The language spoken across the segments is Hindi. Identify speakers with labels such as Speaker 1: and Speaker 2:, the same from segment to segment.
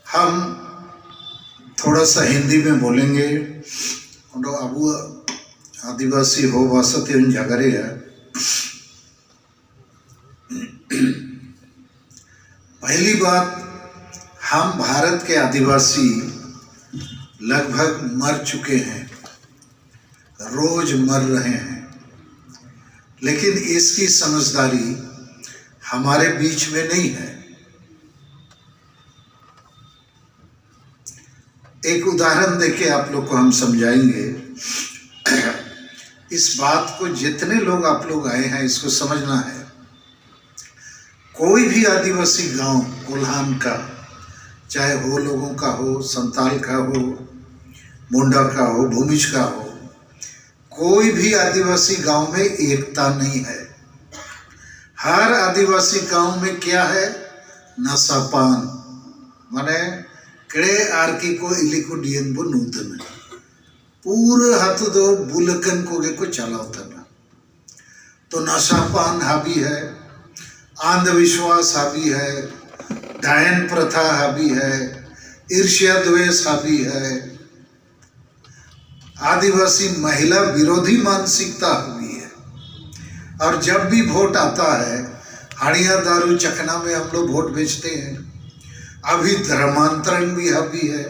Speaker 1: हम थोड़ा सा हिंदी में बोलेंगे। अबू आदिवासी हो वासते झगड़े है। पहली बात, हम भारत के आदिवासी लगभग मर चुके हैं, रोज मर रहे हैं, लेकिन इसकी समझदारी हमारे बीच में नहीं है। एक उदाहरण देके आप लोग को हम समझाएंगे। इस बात को जितने लोग आप लोग आए हैं इसको समझना है। कोई भी आदिवासी गांव कोल्हान का, चाहे हो लोगों का हो, संताल का हो, मुंडा का हो, भूमिज का हो, कोई भी आदिवासी गांव में एकता नहीं है। हर आदिवासी गांव में क्या है? नशापान, माने कड़े आरकी को इलिको डियन बो नूतन पूरे हाथ दो बुलकन को गे को चलावता ना। तो नशापान हावी है, अंधविश्वास हावी है, डायन प्रथा हावी है, ईर्ष्या द्वेष हावी है, आदिवासी महिला विरोधी मानसिकता हावी है। और जब भी वोट आता है, हड़िया दारू चखना में हम लोग वोट बेचते हैं। अभी धर्मांतरण भी हावी है।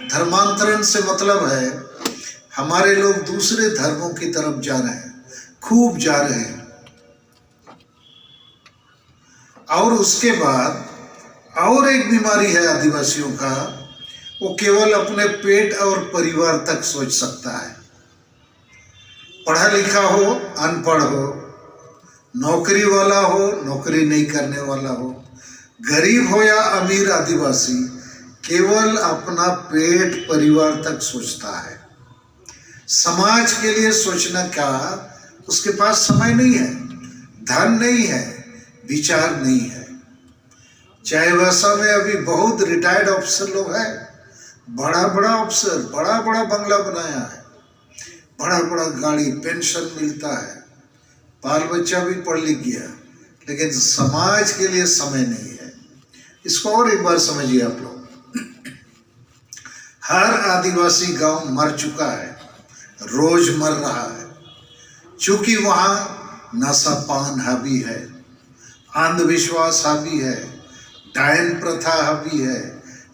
Speaker 1: धर्मांतरण से मतलब है हमारे लोग दूसरे धर्मों की तरफ जा रहे हैं, खूब जा रहे हैं। और उसके बाद और एक बीमारी है आदिवासियों का, वो केवल अपने पेट और परिवार तक सोच सकता है। पढ़ा लिखा हो, अनपढ़ हो, नौकरी वाला हो, नौकरी नहीं करने वाला हो, गरीब हो या अमीर आदिवासी, केवल अपना पेट परिवार तक सोचता है। समाज के लिए सोचना का उसके पास समय नहीं है, धन नहीं है, विचार नहीं है। चाहे वैसा में अभी बहुत रिटायर्ड ऑफिसर लोग हैं, बड़ा बड़ा ऑफिसर, बड़ा बड़ा बंगला बनाया है, बड़ा बड़ा गाड़ी, पेंशन मिलता है, बाल बच्चा भी पढ़ लिख गया, लेकिन समाज के लिए समय नहीं है। इसको और एक बार समझिए आप लोग। हर आदिवासी गांव मर चुका है, रोज मर रहा है, क्योंकि वहां नशापान हावी है, अंधविश्वास हावी है, डायन प्रथा हावी है,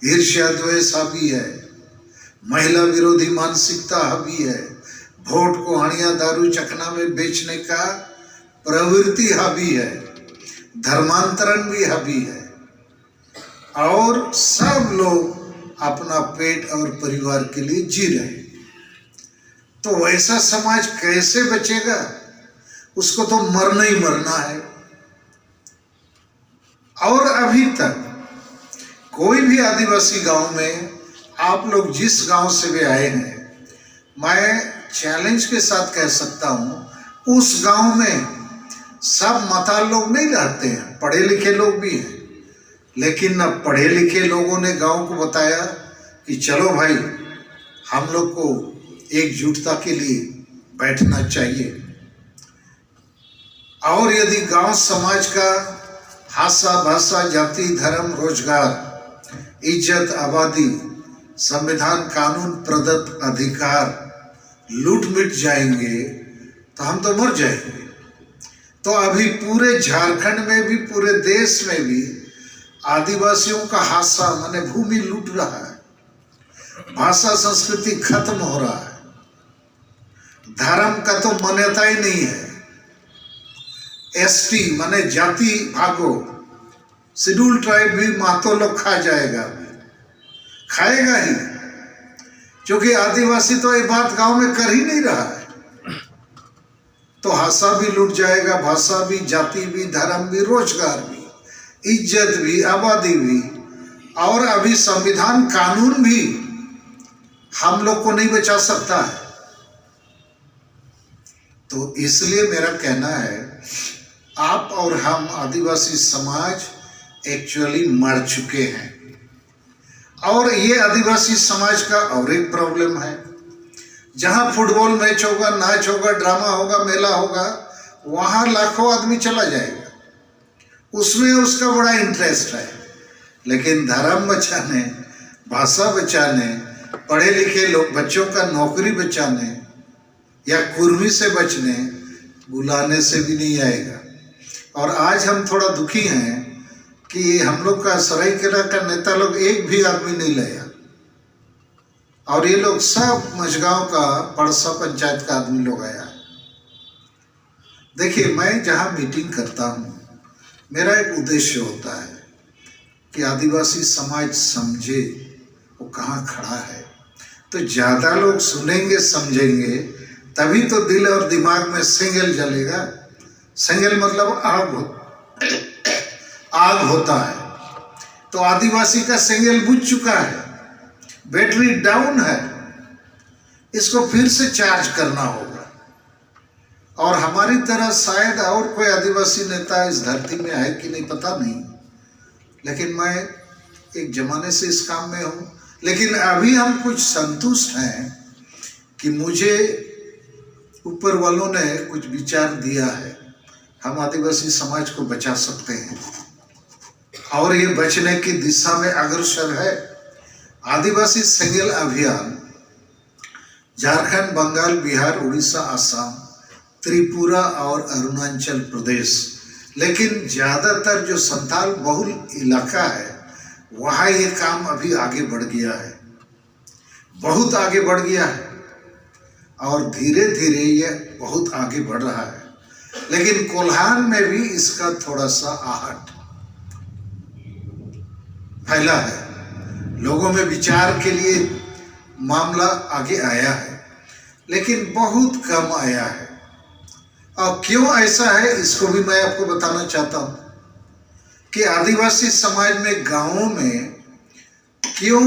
Speaker 1: ईर्ष्या द्वेष हावी है, महिला विरोधी मानसिकता हावी है, वोट को हणिया दारू चखना में बेचने का प्रवृत्ति हावी है, धर्मांतरण भी हावी है, और सब लोग अपना पेट और परिवार के लिए जी रहे हैं। तो वैसा समाज कैसे बचेगा? उसको तो मरना ही मरना है। और अभी तक कोई भी आदिवासी गांव में, आप लोग जिस गांव से भी आए हैं, मैं चैलेंज के साथ कह सकता हूं, उस गांव में सब मताल लोग नहीं रहते हैं, पढ़े लिखे लोग भी हैं। लेकिन अब पढ़े लिखे लोगों ने गांव को बताया कि चलो भाई, हम लोग को एकजुटता के लिए बैठना चाहिए। और यदि गांव समाज का भाषा, जाति, धर्म, रोजगार, इज्जत, आबादी, संविधान, कानून प्रदत्त अधिकार लूट मिट जाएंगे तो हम तो मर जाएंगे। तो अभी पूरे झारखंड में भी, पूरे देश में भी आदिवासियों का हादसा, माने भूमि लूट रहा है, भाषा संस्कृति खत्म हो रहा है, धर्म का तो मान्यता ही नहीं है। एसटी माने जाति भागो, शेड्यूल ट्राइब भी मातो लोग खा जाएगा, खाएगा ही, क्योंकि आदिवासी तो ये बात गांव में कर ही नहीं रहा है। तो भाषा भी लूट जाएगा, भाषा भी, जाति भी, धर्म भी, रोजगार भी, इज्जत भी, आबादी भी, और अभी संविधान कानून भी हम लोग को नहीं बचा सकता है। तो इसलिए मेरा कहना है, आप और हम आदिवासी समाज एक्चुअली मर चुके हैं। और ये आदिवासी समाज का और एक प्रॉब्लम है, जहां फुटबॉल मैच होगा, नाच होगा, ड्रामा होगा, मेला होगा, वहां लाखों आदमी चला जाएगा, उसमें उसका बड़ा इंटरेस्ट है। लेकिन धर्म बचाने, भाषा बचाने, पढ़े लिखे लोग बच्चों का नौकरी बचाने या कुर्मी से बचने बुलाने से भी नहीं आएगा। और आज हम थोड़ा दुखी हैं कि हम लोग का सरायकेला का नेता लोग एक भी आदमी नहीं लाया, और ये लोग सब मझगांव का पड़सा पंचायत का आदमी लोग आया। देखिए, मैं जहाँ मीटिंग करता हूँ, मेरा एक उद्देश्य होता है कि आदिवासी समाज समझे वो कहाँ खड़ा है। तो ज़्यादा लोग सुनेंगे, समझेंगे, तभी तो दिल और दिमाग में सेंगल जलेगा। सेंगल मतलब आग होता है। तो आदिवासी का सेंगल बुझ चुका है, बैटरी डाउन है, इसको फिर से चार्ज करना होगा। और हमारी तरह शायद और कोई आदिवासी नेता इस धरती में है कि नहीं पता नहीं, लेकिन मैं एक जमाने से इस काम में हूँ। लेकिन अभी हम कुछ संतुष्ट हैं कि मुझे ऊपर वालों ने कुछ विचार दिया है, हम आदिवासी समाज को बचा सकते हैं और ये बचने की दिशा में अग्रसर है। आदिवासी सेंगल अभियान झारखंड, बंगाल, बिहार, उड़ीसा, असम, त्रिपुरा और अरुणाचल प्रदेश, लेकिन ज़्यादातर जो संथाल बहुल इलाका है वहाँ ये काम अभी आगे बढ़ गया है, बहुत आगे बढ़ गया है, और धीरे धीरे ये बहुत आगे बढ़ रहा है। लेकिन कोल्हान में भी इसका थोड़ा सा आहट फैला है, लोगों में विचार के लिए मामला आगे आया है, लेकिन बहुत कम आया है। और क्यों ऐसा है इसको भी मैं आपको बताना चाहता हूँ कि आदिवासी समाज में, गांवों में क्यों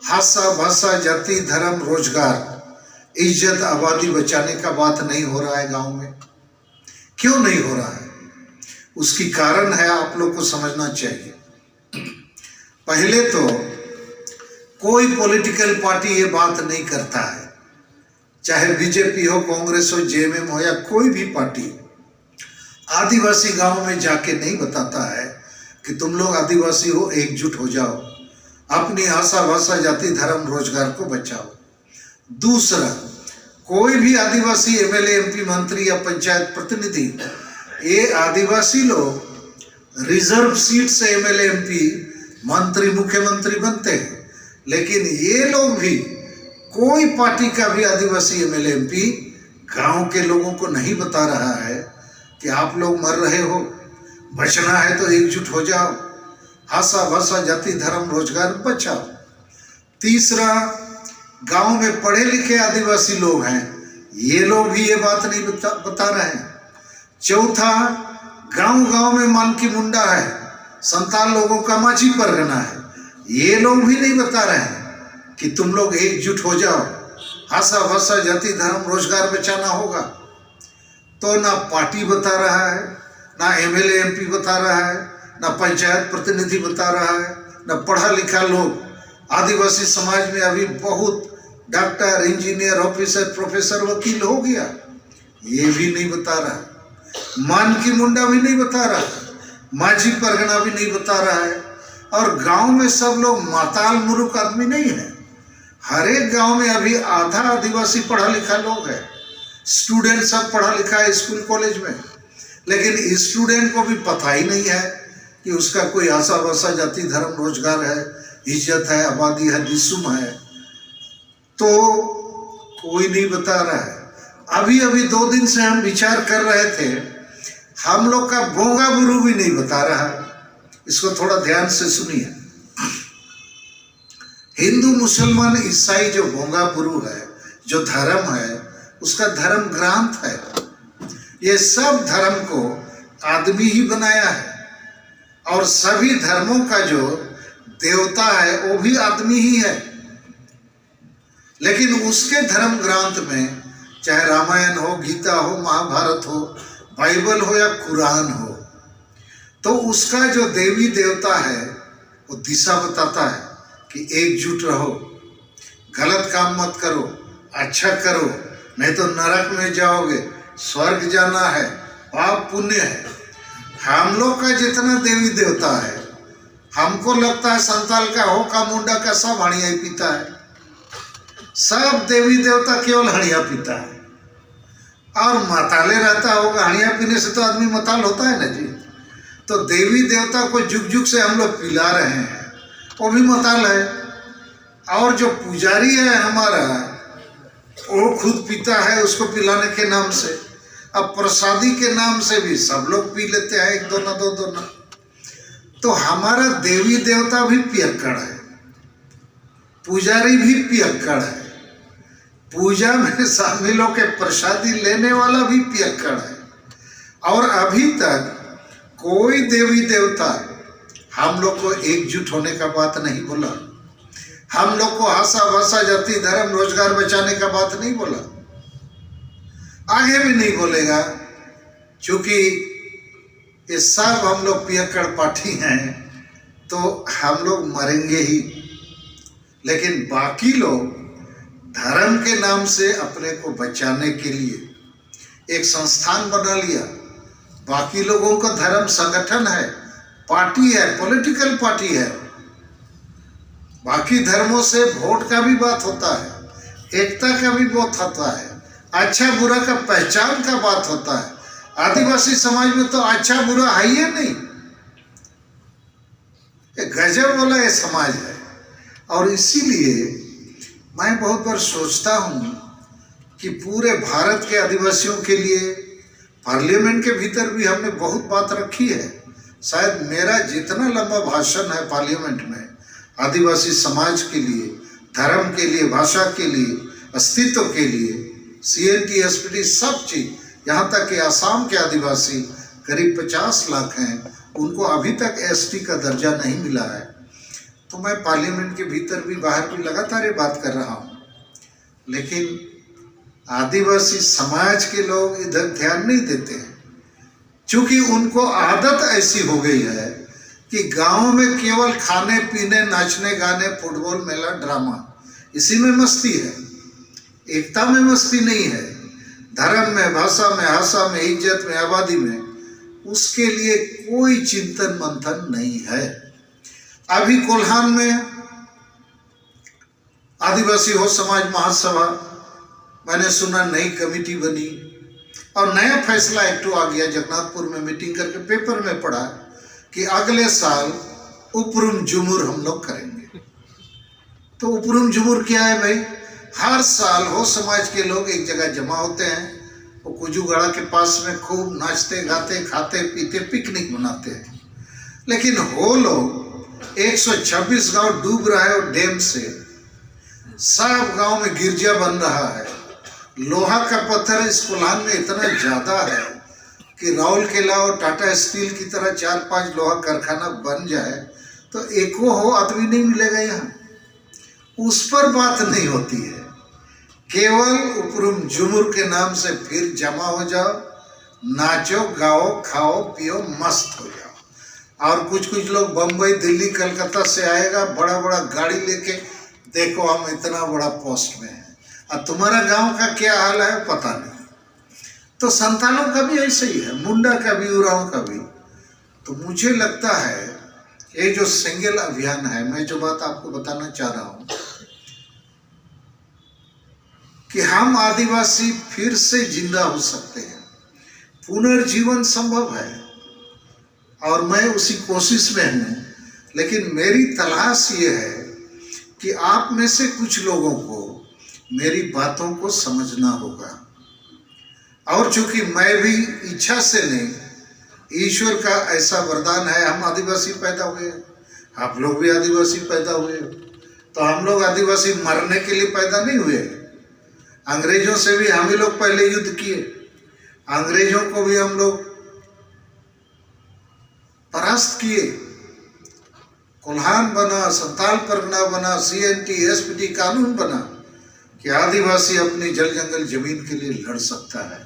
Speaker 1: भाषा, जाति, धर्म, रोजगार, इज्जत, आबादी बचाने का बात नहीं हो रहा है गांव में। क्यों नहीं हो रहा है? उसकी कारण है, आप लोग को समझना चाहिए। पहले तो कोई पॉलिटिकल पार्टी ये बात नहीं करता है, चाहे बीजेपी हो, कांग्रेस हो, जेएमएम हो या कोई भी पार्टी, आदिवासी गांव में जाके नहीं बताता है कि तुम लोग आदिवासी हो, एकजुट हो जाओ, अपनी आशा, भाषा, जाति, धर्म, रोजगार को बचाओ। दूसरा, कोई भी आदिवासी एमएलए, एमपी, मंत्री या पंचायत प्रतिनिधि, ये आदिवासी लोग रिजर्व सीट से एमएलए, एमपी, मंत्री, मुख्यमंत्री बनते हैं, लेकिन ये लोग भी, कोई पार्टी का भी आदिवासी एमएलए, एमपी गांव के लोगों को नहीं बता रहा है कि आप लोग मर रहे हो, बचना है तो एकजुट हो जाओ, आशा, भाषा, जाति, धर्म, रोजगार बचाओ। तीसरा, गांव में पढ़े लिखे आदिवासी लोग हैं, ये लोग भी ये बात नहीं बता रहे हैं। चौथा, गांव में मानकी मुंडा है, संताल लोगों का माझी परगना है, ये लोग भी नहीं बता रहे हैं कि तुम लोग एकजुट हो जाओ, आशा, भाषा, जाति, धर्म, रोजगार बचाना होगा। तो ना पार्टी बता रहा है, ना एमएलए, एमपी बता रहा है, ना पंचायत प्रतिनिधि बता रहा है, ना पढ़ा लिखा लोग। आदिवासी समाज में अभी बहुत डॉक्टर, इंजीनियर, ऑफिसर, प्रोफेसर, वकील हो गया, ये भी नहीं बता रहा। मानकी मुंडा भी नहीं बता रहा, माझी परगना भी नहीं बता रहा है। और गांव में सब लोग माताल मुरुख आदमी नहीं है, हर एक गांव में अभी आधा आदिवासी पढ़ा लिखा लोग है, स्टूडेंट सब पढ़ा लिखा है स्कूल कॉलेज में, लेकिन स्टूडेंट को भी पता ही नहीं है कि उसका कोई आशा, भाषा, जाति, धर्म, रोजगार है, इज्जत है, आबादी है, दिसुम है, तो कोई नहीं बता रहा है। अभी 2 दिन से हम विचार कर रहे थे, हम लोग का बोंगा बुरू भी नहीं बता रहा है। इसको थोड़ा ध्यान से सुनिए। हिंदू, मुसलमान, ईसाई जो बोंगा बुरू है, जो धर्म है, उसका धर्म ग्रंथ है। ये सब धर्म को आदमी ही बनाया है, और सभी धर्मों का जो देवता है वो भी आदमी ही है। लेकिन उसके धर्म ग्रंथ में, चाहे रामायण हो, गीता हो, महाभारत हो, बाइबल हो या कुरान हो, तो उसका जो देवी देवता है वो दिशा बताता है कि एकजुट रहो, गलत काम मत करो, अच्छा करो, नहीं तो नरक में जाओगे, स्वर्ग जाना है, पाप पुण्य है। हम लोग का जितना देवी देवता है, हमको लगता है संताल का हो का मुंडा का सब हड़िया ही पीता है, सब देवी देवता केवल हड़िया पीता है। और मताले रहता होगा, हड़िया पीने से तो आदमी मताल होता है ना जी। तो देवी देवता को जुग जुग से हम लोग पिला रहे हैं, वो भी मताल है। और जो पुजारी है हमारा, वो खुद पीता है उसको पिलाने के नाम से। अब प्रसादी के नाम से भी सब लोग पी लेते हैं, एक दोना दो दोना। तो हमारा देवी देवता भी पियक्कड़ है, पुजारी भी पियक्कड़ है, पूजा में शामिल होकर प्रसादी लेने वाला भी पियक्कड़ है। और अभी तक कोई देवी देवता हम लोग को एकजुट होने का बात नहीं बोला, हम लोग को आशा भाषा जाति धर्म रोजगार बचाने का बात नहीं बोला, आगे भी नहीं बोलेगा, क्योंकि ये सब हम लोग पियक्कड़ पाठी हैं तो हम लोग मरेंगे ही। लेकिन बाकी लोग धर्म के नाम से अपने को बचाने के लिए एक संस्थान बना लिया। बाकी लोगों का धर्म संगठन है, पार्टी है, पॉलिटिकल पार्टी है। बाकी धर्मों से वोट का भी बात होता है, एकता का भी बात होता है, अच्छा बुरा का पहचान का बात होता है। आदिवासी समाज में तो अच्छा बुरा है ही नहीं, गजब वाला ये समाज है। और इसीलिए मैं बहुत बार सोचता हूँ कि पूरे भारत के आदिवासियों के लिए पार्लियामेंट के भीतर भी हमने बहुत बात रखी है। शायद मेरा जितना लंबा भाषण है पार्लियामेंट में आदिवासी समाज के लिए, धर्म के लिए, भाषा के लिए, अस्तित्व के लिए, CNT SPT सब चीज, यहाँ तक कि आसाम के आदिवासी करीब 50 लाख हैं, उनको अभी तक ST का दर्जा नहीं मिला है। तो मैं पार्लियामेंट के भीतर भी बाहर भी लगातार ये बात कर रहा हूँ, लेकिन आदिवासी समाज के लोग इधर ध्यान नहीं देते हैं, क्योंकि उनको आदत ऐसी हो गई है कि गाँव में केवल खाने पीने, नाचने गाने, फुटबॉल, मेला, ड्रामा, इसी में मस्ती है, एकता में मस्ती नहीं है। धर्म में, भाषा में, आशा में, इज्जत में, आबादी में उसके लिए कोई चिंतन मंथन नहीं है। अभी कोल्हान में आदिवासी हो समाज महासभा, मैंने सुना नई कमेटी बनी और नया फैसला एक आ गया। जगन्नाथपुर में मीटिंग करके पेपर में पढ़ा कि अगले साल उपरुम जुमुर हम लोग करेंगे। तो उपरुम जुमुर क्या है भाई? हर साल हो समाज के लोग एक जगह जमा होते हैं, वो कुजूगढ़ा के पास में खूब नाचते गाते खाते पीते पिकनिक मनाते हैं। लेकिन हो लोग 126 गांव डूब रहा है और डैम से, सब गांव में गिरजा बन रहा है। लोहा का पत्थर इस कोल्हान में इतना ज्यादा है कि राउरकेला और टाटा स्टील की तरह 4-5 लोहा कारखाना बन जाए तो एको हो आदमी नहीं मिलेगा यहाँ। उस पर बात नहीं होती है, केवल उपरुम जुमुर के नाम से फिर जमा हो जाओ, नाचो गाओ, खाओ पियो, मस्त हो जाओ। और कुछ कुछ लोग बम्बई, दिल्ली, कलकत्ता से आएगा बड़ा बड़ा गाड़ी लेके, देखो हम इतना बड़ा पोस्ट में हैं, और तुम्हारा गांव का क्या हाल है पता नहीं। तो संतालों का भी ऐसे ही है, मुंडा का भी, उरांव का भी। तो मुझे लगता है ये जो सिंगल अभियान है, मैं जो बात आपको बताना चाह रहा हूँ कि हम आदिवासी फिर से जिंदा हो सकते हैं, पुनर्जीवन संभव है, और मैं उसी कोशिश में हूँ। लेकिन मेरी तलाश ये है कि आप में से कुछ लोगों को मेरी बातों को समझना होगा। और चूंकि मैं भी इच्छा से नहीं, ईश्वर का ऐसा वरदान है, हम आदिवासी पैदा हुए, आप लोग भी आदिवासी पैदा हुए, तो हम लोग आदिवासी मरने के लिए पैदा नहीं हुए। अंग्रेजों से भी हम ही लोग पहले युद्ध किए, अंग्रेजों को भी हम लोग परास्त किए। कोल्हान बना, संताल परगना बना, CNT SPT कानून बना कि आदिवासी अपनी जल जंगल जमीन के लिए लड़ सकता है।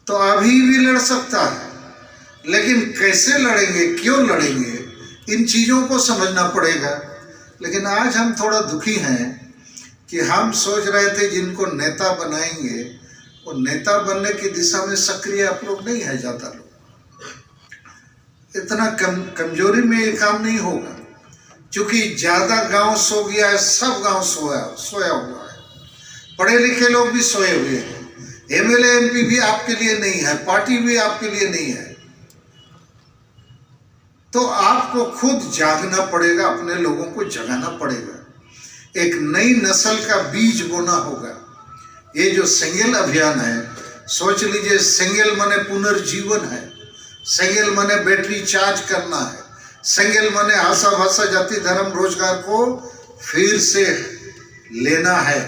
Speaker 1: तो अभी भी लड़ सकता है, लेकिन कैसे लड़ेंगे, क्यों लड़ेंगे, इन चीज़ों को समझना पड़ेगा। लेकिन आज हम थोड़ा दुखी हैं कि हम सोच रहे थे जिनको नेता बनाएंगे, वो नेता बनने की दिशा में सक्रिय आप लोग नहीं है ज़्यादा लोग। इतना कमजोरी में ये काम नहीं होगा, क्योंकि ज्यादा गांव सो गया है, सब गांव सोया हुआ है, पढ़े लिखे लोग भी सोए हुए हैं, एमएलए एमपी भी आपके लिए नहीं है, पार्टी भी आपके लिए नहीं है। तो आपको खुद जागना पड़ेगा, अपने लोगों को जगाना पड़ेगा, एक नई नस्ल का बीज बोना होगा। ये जो सेंगेल अभियान है, सोच लीजिए, सेंगेल माने पुनर्जीवन है, सेंगेल माने बैटरी चार्ज करना है, सेंगेल माने आशा भाषा जाति धर्म रोजगार को फिर से लेना है,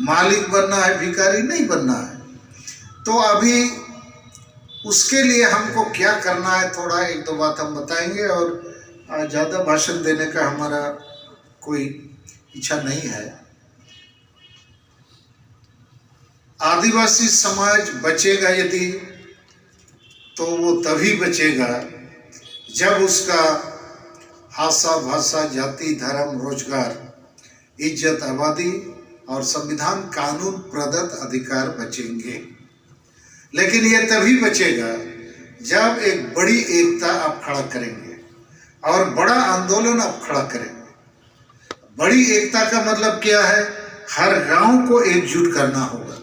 Speaker 1: मालिक बनना है, भिखारी नहीं बनना है। तो अभी उसके लिए हमको क्या करना है, थोड़ा एक दो बात हम बताएंगे, और ज़्यादा भाषण देने का हमारा कोई इच्छा नहीं है। आदिवासी समाज बचेगा यदि, तो वो तभी बचेगा जब उसका आशा भाषा जाति धर्म रोजगार इज्जत आबादी और संविधान कानून प्रदत्त अधिकार बचेंगे। लेकिन ये तभी बचेगा जब एक बड़ी एकता आप खड़ा करेंगे और बड़ा आंदोलन आप खड़ा करेंगे। बड़ी एकता का मतलब क्या है? हर गांव को एकजुट करना होगा,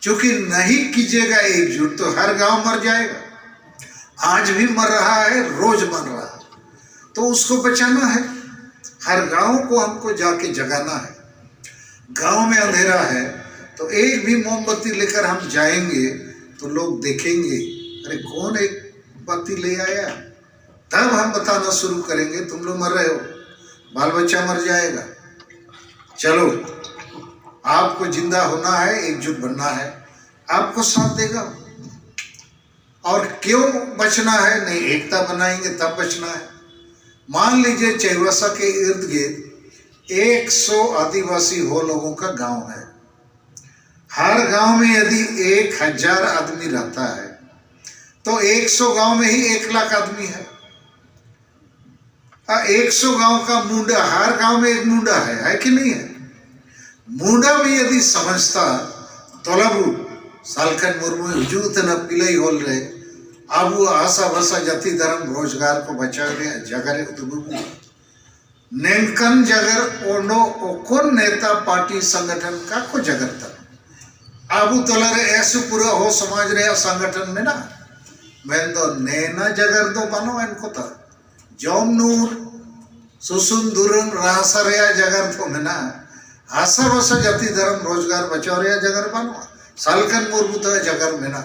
Speaker 1: क्योंकि नहीं कीजिएगा एकजुट तो हर गांव मर जाएगा। आज भी मर रहा है, रोज मर रहा है, तो उसको बचाना है। हर गांव को हमको जाके जगाना है। गांव में अंधेरा है तो एक भी मोमबत्ती लेकर हम जाएंगे तो लोग देखेंगे, अरे कौन एक बत्ती ले आया, तब हम बताना शुरू करेंगे तुम लोग मर रहे हो, बाल बच्चा मर जाएगा। चलो, आपको जिंदा होना है, एकजुट बनना है, आपको साथ देगा। और क्यों बचना है? नहीं, एकता बनाएंगे तब बचना है। मान लीजिए चैवासा के इर्द गिर्द 100 आदिवासी हो लोगों का गांव है। हर गांव में यदि 1000 आदमी रहता है तो 100 गांव में ही 1 लाख आदमी है। 100 गांव का मुंडा, हर गांव में एक मुंडा है कि नहीं है? मुंडा भी यदि समझता तोलाबू सालकन मुर्मू हुजूत न पिलई होल रे आबू आशा भाषा जाति धर्म रोजगार को बचावे जगरे उतबू नेंकन जगर ओनो ओकोन नेता पार्टी संगठन का को जगरता आबू तोलारे ऐसे पूरा हो समाज रे संगठन में ना मैं तो नैना जगर दो बनो इनको तो जौमनूर सुसुंदुरन रासरिया जगर तो में ना आशा भाषा जाति धर्म रोजगार बचाव रे जगर बनो सालकन मुर्मू तो जगर में ना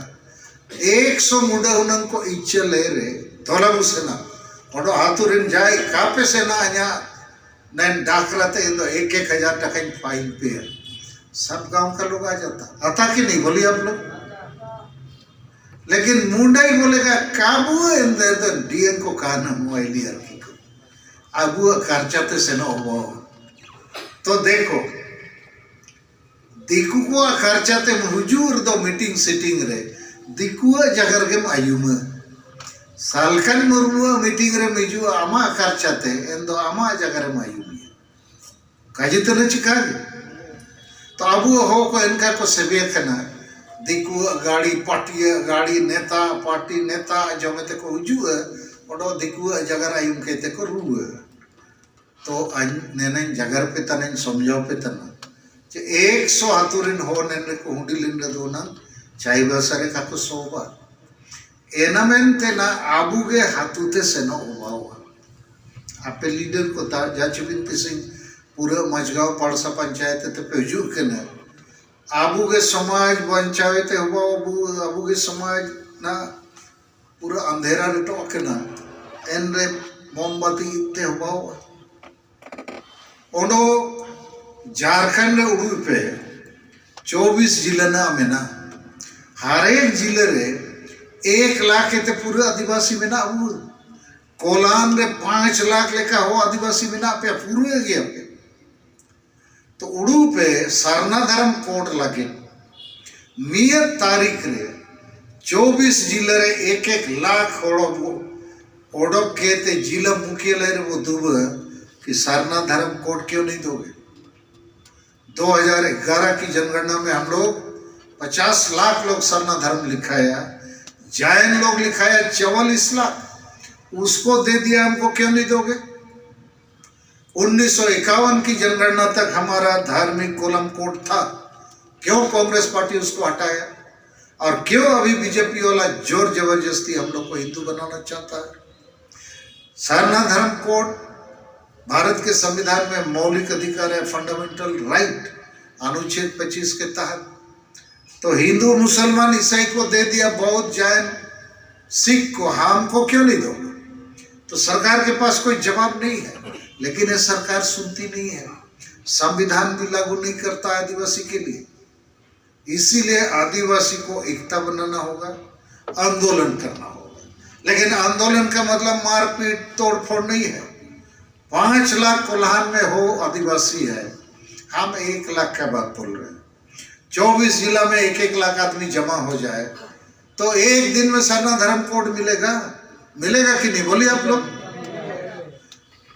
Speaker 1: 100 मुंडा उनन को इच्छा ले रे तोलाबू सेना ओडो हाथुरिन जाए कापे सेना अ냐 नैन डाकराते इन 1,000 टका फाइन पे है। सब गांव का लोग आ जाता, आता कि नहीं बोलिए आप लोग? लेकिन मुंडा ही बोलेगा काबू इंदर तो डीएन को कहना मोबाइल यार की को अबू खर्चाते से ना हो। तो देखो दिकू को खर्चाते हुजूर दो मीटिंग सिटिंग रे दिकू जगर के आयुम सालकन मुर्मू मीटिंग रे मिजू आमा खर्चाते इन दो आमा जगर में आयुम काजी तो चिका तो अबू हो को इनका को सेबे करना दिकू गाड़ी पार्टी गाड़ी नेता पार्टी नेता जमते को हुजू ओडो दिकू जगर आयुम कहते को रू तो नेने जगर पे तने समझाओ पे तना 100 हाथुरिन हो नेने को हुंडी लिन दो ना चाय बसरे का को सोबा एनामेन ते ना आबू के हाथुते से न उबावा आपे लीडर को ता जाचबिन सिंह पूरा मजगांव पाड़सा पंचायत ते पेजू के ना आबू के समाज बंचावे ते हुआ आबू के समाज ना पूरा अंधेरा लटो के ना एन रे मोमबत्ती ते हुआ ओडो झारखंड उड़ू पे 24 जिला ना में ना हर एक जिले रे 1 लाख ते पूरे आदिवासी में ना अब कोलान रे 5 लाख लेका हो आदिवासी में ना पे पूरे गया पे तो उड़ू पे सरना धर्म कोड लगे नियत तारीख रे 24 जिले रे 1-1 लाख ओडो के ते जिला मुखिया ले रे वो दुब कि सरना धर्म कोड क्यों नहीं दोगे? 2011 की जनगणना में हम लोग 50 लाख लोग सरना धर्म लिखाया, जायन लोग लिखा है 44 लाख, उसको दे दिया, हमको क्यों नहीं दोगे? 1951 की जनगणना तक हमारा धार्मिक कोलम कोड था, क्यों कांग्रेस पार्टी उसको हटाया? और क्यों अभी बीजेपी वाला जोर जबरदस्ती हम लोग को हिंदू बनाना चाहता है? सारनाथ धर्म कोड भारत के संविधान में मौलिक अधिकार है, फंडामेंटल राइट, अनुच्छेद 25 के तहत। तो हिंदू, मुसलमान, ईसाई को दे दिया, बौद्ध, जैन, सिख को, हमको क्यों नहीं दोगे? तो सरकार के पास कोई जवाब नहीं है, लेकिन ये सरकार सुनती नहीं है, संविधान भी लागू नहीं करता आदिवासी के लिए। इसीलिए आदिवासी को एकता बनाना होगा, आंदोलन करना होगा। लेकिन आंदोलन का मतलब मारपीट तोड़फोड़ नहीं है। 5 लाख कोल्हान में हो आदिवासी है, हम 1 लाख का बात बोल रहे हैं। 24 जिला में 1-1 लाख आदमी जमा हो जाए तो एक दिन में सारनाथ धर्म कोड मिलेगा? मिलेगा कि नहीं, बोलिए आप लोग?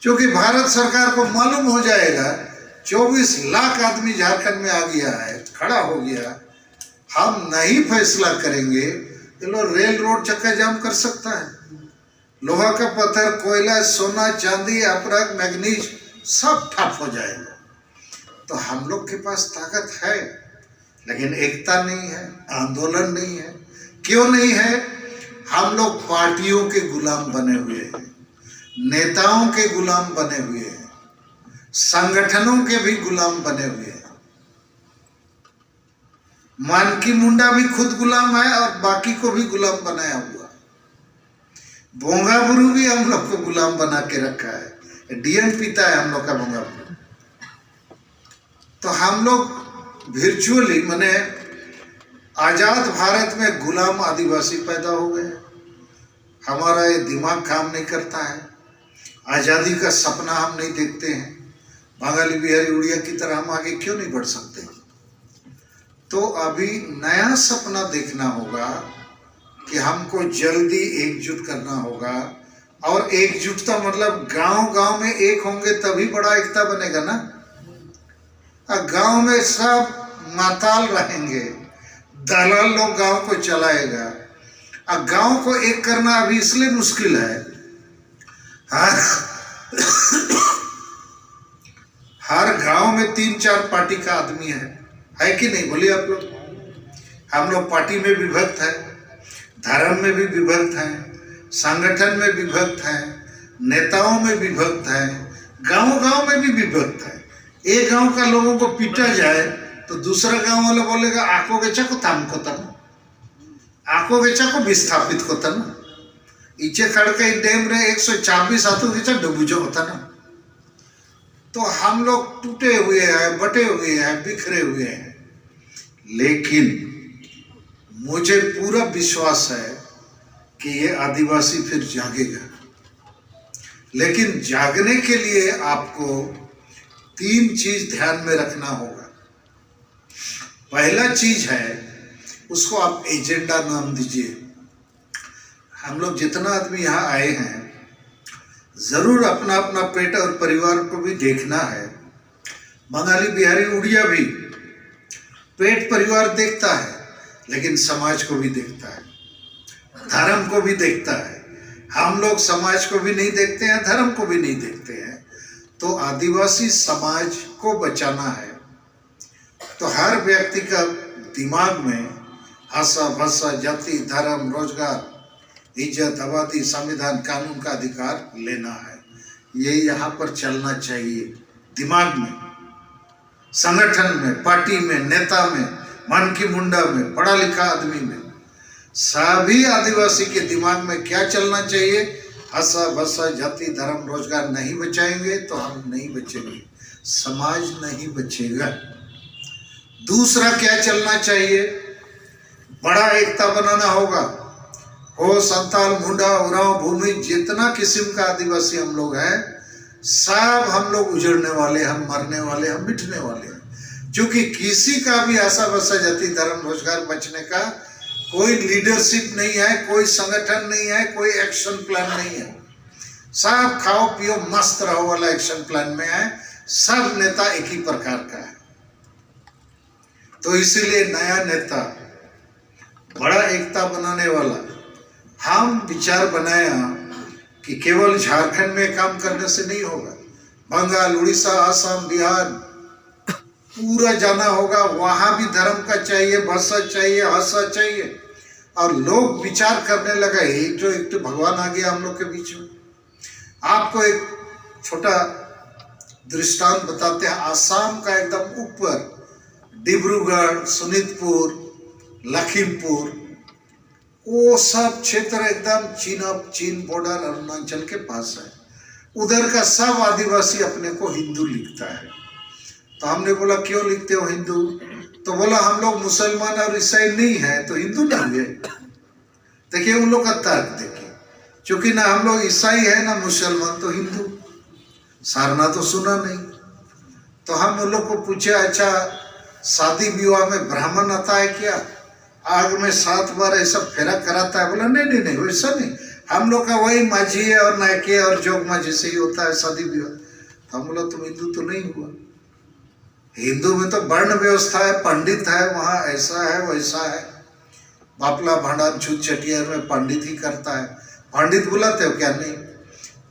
Speaker 1: क्योंकि भारत सरकार को मालूम हो जाएगा 24 लाख आदमी झारखंड में आ गया है, खड़ा हो गया, हम नहीं फैसला करेंगे तो लोग रेल रोड चक्का जाम कर सकता है। लोहा का पत्थर, कोयला, सोना, चांदी, अपराग, मैग्नीज सब ठप हो जाएगा। तो हम लोग के पास ताकत है, लेकिन एकता नहीं है, आंदोलन नहीं है। क्यों नहीं है? हम लोग पार्टियों के गुलाम बने हुए हैं, नेताओं के गुलाम बने हुए हैं, संगठनों के भी गुलाम बने हुए हैं। मानकी मुंडा भी खुद गुलाम है और बाकी को भी गुलाम बनाया हुआ। बोंगा बुरु भी हम लोग को गुलाम बना के रखा है, डीएम पीता है हम लोग का बोंगा बुरु। तो हम लोग वर्चुअली माने आजाद भारत में गुलाम आदिवासी पैदा हो गए। हमारा ये दिमाग काम नहीं करता है, आज़ादी का सपना हम नहीं देखते हैं। बंगाली, बिहारी, उड़िया की तरह हम आगे क्यों नहीं बढ़ सकते? तो अभी नया सपना देखना होगा कि हमको जल्दी एकजुट करना होगा। और एकजुटता मतलब गांव-गांव में एक होंगे तभी बड़ा एकता बनेगा ना। गांव में सब माताल रहेंगे, दलाल लोग गांव को चलाएगा। अब गांव को एक करना अभी इसलिए मुश्किल है, हर गांव में 3-4 पार्टी का आदमी है कि नहीं, बोलिए आप लोग? हम लोग पार्टी में विभक्त है, धर्म में भी विभक्त है, संगठन में विभक्त है, नेताओं में विभक्त है, गांव-गांव में भी विभक्त है। एक गांव का लोगों को पीटा जाए तो दूसरा गांव वाला बोलेगा आको गेचा को थाम को तन, आको गेचा को विस्थापित को तन, इचे खड़के डैम रे 124 आतो गेचा डबूजो होता ना। तो हम लोग टूटे हुए हैं, बटे हुए हैं, बिखरे हुए हैं। लेकिन मुझे पूरा विश्वास है कि ये आदिवासी फिर जागेगा। लेकिन जागने के लिए आपको 3 चीज ध्यान में रखना होगा। पहला चीज है, उसको आप एजेंडा नाम दीजिए। हम लोग जितना आदमी यहाँ आए हैं, जरूर अपना अपना पेट और परिवार को भी देखना है। बंगाली, बिहारी, उड़िया भी पेट परिवार देखता है, लेकिन समाज को भी देखता है, धर्म को भी देखता है। हम लोग समाज को भी नहीं देखते हैं, धर्म को भी नहीं देखते हैं। तो आदिवासी समाज को बचाना है। तो हर व्यक्ति का दिमाग में भाषा, भाषा, जाति, धर्म, रोजगार, इज्जत, आबादी, संविधान, कानून का अधिकार लेना है। ये यहाँ पर चलना चाहिए दिमाग में, संगठन में, पार्टी में, नेता में, मन की मुंडा में, पढ़ा लिखा आदमी में। सभी आदिवासी के दिमाग में क्या चलना चाहिए? भाषा, भाषा, जाति, धर्म, रोजगार नहीं बचाएंगे तो हम नहीं बचेंगे, समाज नहीं बचेगा। दूसरा क्या चलना चाहिए? बड़ा एकता बनाना होगा। हो संताल, मुंडा, उरांव, भूमि, जितना किस्म का आदिवासी हम लोग हैं, सब हम लोग उजड़ने वाले, हम मरने वाले, हम मिटने वाले हैं। क्योंकि किसी का भी आशा बसा जाति, धर्म, रोजगार बचने का कोई लीडरशिप नहीं है, कोई संगठन नहीं है, कोई एक्शन प्लान नहीं है। सब खाओ पियो मस्त रहो वाला एक्शन प्लान में है। सब नेता एक ही प्रकार का है। तो इसीलिए नया नेता, बड़ा एकता बनाने वाला, हम विचार बनाया कि केवल झारखंड में काम करने से नहीं होगा, बंगाल, उड़ीसा, असम, बिहार पूरा जाना होगा। वहां भी धर्म का चाहिए, भाषा चाहिए, भाषा चाहिए। और लोग विचार करने लगा एक तो भगवान आ गया हम लोग के बीच में। आपको एक छोटा दृष्टांत बताते हैं। आसाम का एकदम ऊपर डिब्रूगढ़, सोनितपुर, लखीमपुर, वो सब क्षेत्र एकदम चीन बॉर्डर अरुणाचल के पास है। उधर का सब आदिवासी अपने को हिंदू लिखता है। तो हमने बोला क्यों लिखते हो हिंदू? तो बोला हम लोग मुसलमान और ईसाई नहीं है तो हिंदू नहीं है। देखिए उन लोग का तर्क देखिए, क्योंकि ना हम लोग ईसाई है ना मुसलमान, तो हिंदू सारना तो सुना नहीं। तो हम उन लोग को पूछे अच्छा शादी विवाह में ब्राह्मण आता है क्या? आग में 7 बार ऐसा फेरा कराता है? बोला नहीं नहीं नहीं वैसा नहीं, हम लोग का वही माझी है और नायके और जोग माझी से ही होता है शादी विवाह। तो हम बोला तुम हिंदू तो नहीं हुआ। हिंदू में तो वर्ण व्यवस्था है, पंडित है, वहाँ ऐसा है वैसा है। बापला भांडार छूत छटियार में पंडित ही करता है। पंडित बुलाते हो क्या? नहीं।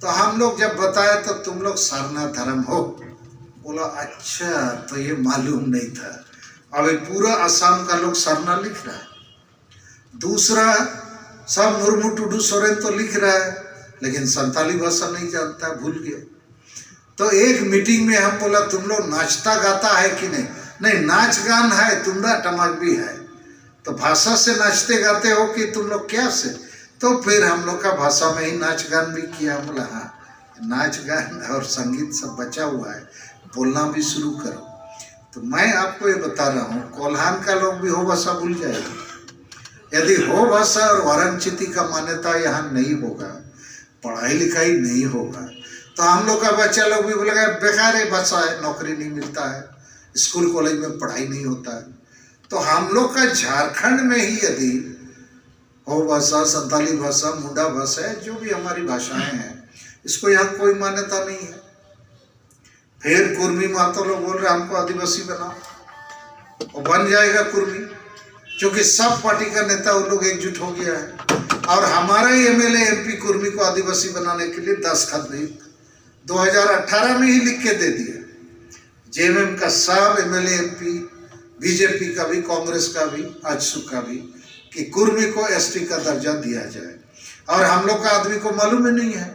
Speaker 1: तो हम लोग जब बताया तो तुम लोग सारना धर्म हो। बोला अच्छा, तो ये मालूम नहीं था। अब पूरा असम का लोग सरना लिख रहा है। दूसरा सब मुर्मू टुडू सोरेन तो लिख रहा है, लेकिन संताली भाषा नहीं जानता, भूल गया। तो एक मीटिंग में हम बोला तुम लोग नाचता गाता है कि नहीं? नहीं, नाच गान है, तुम्हारा टमाक भी है। तो भाषा से नाचते गाते हो कि तुम लोग क्या से? तो फिर हम लोग का भाषा में ही नाच गान भी किया। बोला हाँ, नाच गान और संगीत सब बचा हुआ है, बोलना भी शुरू करो। तो मैं आपको ये बता रहा हूँ, कोल्हान का लोग भी हो भाषा भूल जाएगा। यदि हो भाषा और वारंचिती का मान्यता यहाँ नहीं होगा, पढ़ाई लिखाई नहीं होगा, तो हम लोग का बच्चा लोग भी बोलेगा बेकार है भाषा है, नौकरी नहीं मिलता है, स्कूल कॉलेज में पढ़ाई नहीं होता है। तो हम लोग का झारखंड में ही यदि हो भाषा, संताली भाषा, मुंडा भाषा है, जो भी हमारी भाषाएं हैं, इसको यहाँ कोई मान्यता नहीं है। फिर कुर्मी मातो लोग बोल रहे हमको आदिवासी बनाओ, और बन जाएगा कुर्मी, क्योंकि सब पार्टी का नेता उन लोग एकजुट हो गया है। और हमारा ही एमएलए एमपी कुर्मी को आदिवासी बनाने के लिए 10 खत भी 2018 में ही लिख के दे दिया। जेएमएम का सब एमएलए एमपी, बीजेपी का भी, कांग्रेस का भी, आजसू का भी, कि कुर्मी को एसटी का दर्जा दिया जाए। और हम लोग का आदमी को मालूम ही नहीं है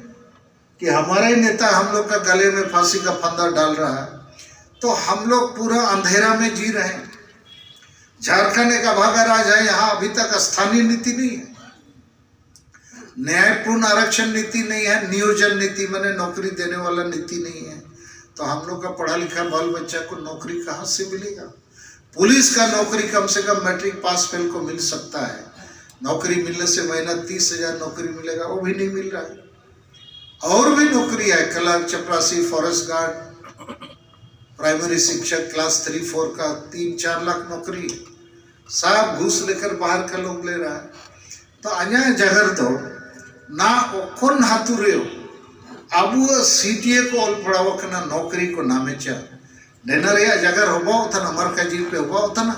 Speaker 1: कि हमारा ही नेता हम लोग का गले में फांसी का फंदा डाल रहा है। तो हम लोग पूरा अंधेरा में जी रहे हैं। झारखंड एक अभागा राज्य है, यहाँ अभी तक स्थानीय नीति नहीं है, न्यायपूर्ण आरक्षण नीति नहीं है, नियोजन नीति मैंने नौकरी देने वाला नीति नहीं है। तो हम लोग का पढ़ा लिखा बाल बच्चा को नौकरी कहाँ से मिलेगा? पुलिस का नौकरी कम से कम मैट्रिक पास फेल को मिल सकता है। नौकरी मिलने से महीना 30,000 नौकरी मिलेगा, वो भी नहीं मिल रहा है। और भी नौकरी है, क्लर्क, चपरासी, फॉरेस्ट गार्ड, प्राइमरी शिक्षक क्लास 3-4 का 3-4 लाख नौकरी, सब घूस लेकर बाहर का लोग ले रहा है। तो अन्य जगह तो ना ओखन हाथुरे अब सीटीए को ऑल पढ़ाव नौकरी को नामे चा डेनर जगह होबाओ था ना, मरका जी पे होबाओ था ना,